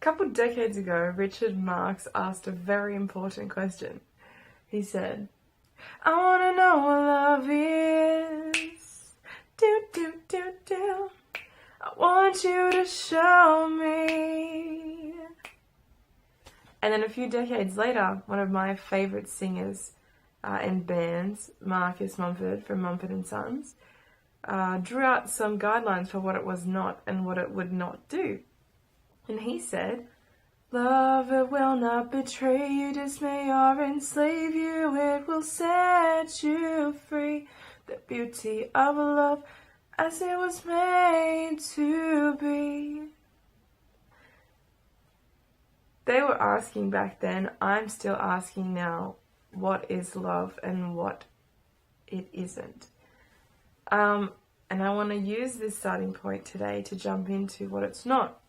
couple decades ago, Richard Marx asked a very important question. He said, I wanna know what love is. Do, do, do, do. I want you to show me. And then a few decades later, one of my favourite singers and bands, Marcus Mumford from Mumford & Sons, drew out some guidelines for what it was not and what it would not do. And he said, love, it will not betray you, dismay or enslave you. It will set you free. The beauty of love as it was made to be. They were asking back then, I'm still asking now, what is love and what it isn't. And I want to use this starting point today to jump into what it's not.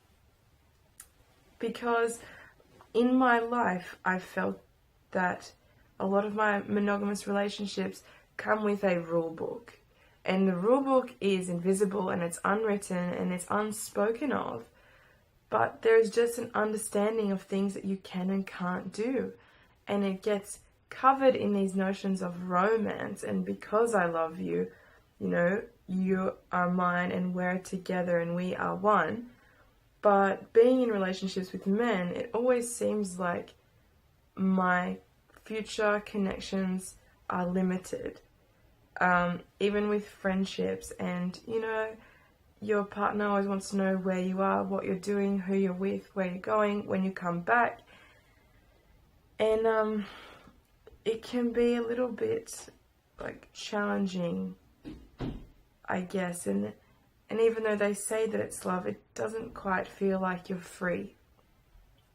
Because in my life, I felt that a lot of my monogamous relationships come with a rule book. And the rule book is invisible and it's unwritten and it's unspoken of. But there is just an understanding of things that you can and can't do. And it gets covered in these notions of romance. And because I love you, you know, you are mine and we're together and we are one. But being in relationships with men, it always seems like my future connections are limited. Even with friendships, and you know, your partner always wants to know where you are, what you're doing, who you're with, where you're going, when you come back. And it can be a little bit like challenging, I guess. And even though they say that it's love, it doesn't quite feel like you're free.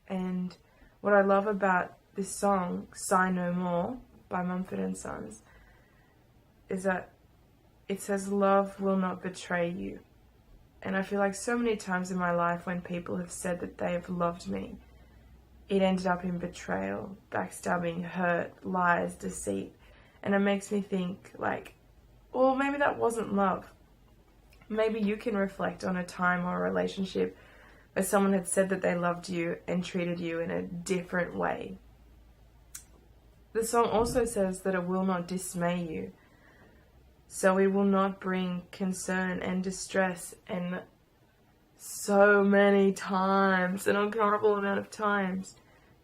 And what I love about this song, Sigh No More by Mumford & Sons, is that it says love will not betray you. And I feel like so many times in my life when people have said that they have loved me, it ended up in betrayal, backstabbing, hurt, lies, deceit. And it makes me think like, well, maybe that wasn't love. Maybe you can reflect on a time or a relationship where someone had said that they loved you and treated you in a different way. The song also says that it will not dismay you. So it will not bring concern and distress, and so many times, an uncountable amount of times,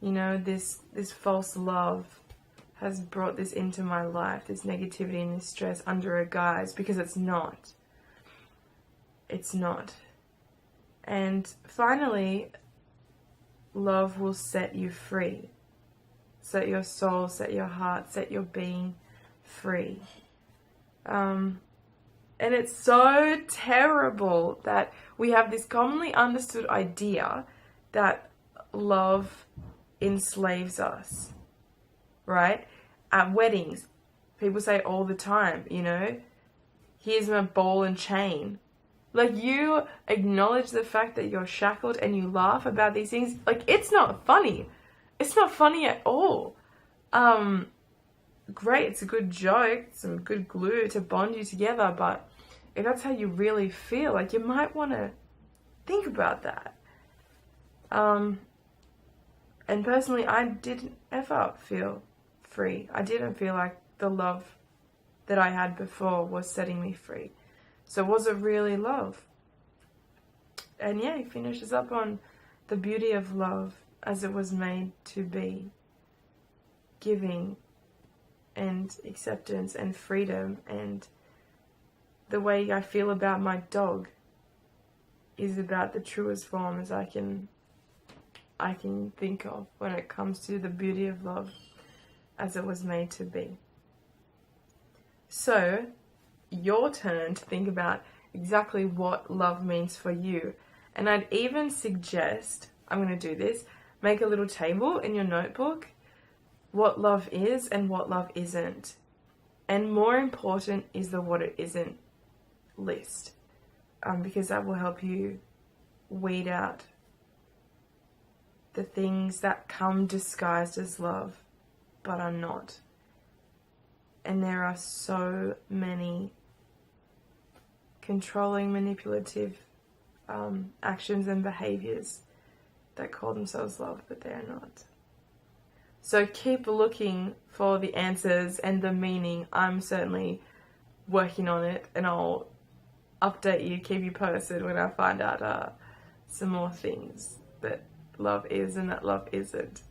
you know, this false love has brought this into my life, this negativity and this stress under a guise, because it's not. It's not. And finally, love will set you free. Set your soul, set your heart, set your being free. And it's so terrible that we have this commonly understood idea that love enslaves us, right? At weddings, people say all the time, you know, here's my ball and chain. Like, you acknowledge the fact that you're shackled and you laugh about these things. Like, it's not funny. It's not funny at all. Great, it's a good joke, some good glue to bond you together, but if that's how you really feel, like, you might want to think about that. And personally, I didn't ever feel free. I didn't feel like the love that I had before was setting me free. So was it really love? And yeah, he finishes up on the beauty of love as it was made to be. Giving and acceptance and freedom, and the way I feel about my dog is about the truest form as I can think of when it comes to the beauty of love as it was made to be. So, your turn to think about exactly what love means for you. And I'd even suggest, I'm going to do this, make a little table in your notebook, what love is and what love isn't. And more important is the what it isn't list, because that will help you weed out the things that come disguised as love but are not. And there are so many controlling, manipulative actions and behaviors that call themselves love, but they are not. So keep looking for the answers and the meaning. I'm certainly working on it, and I'll update you, keep you posted when I find out some more things that love is and that love isn't.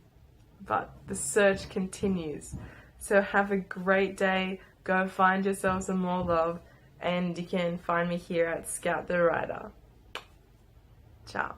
But the search continues. So have a great day. Go find yourself some more love, and you can find me here at Scout the Writer. Ciao.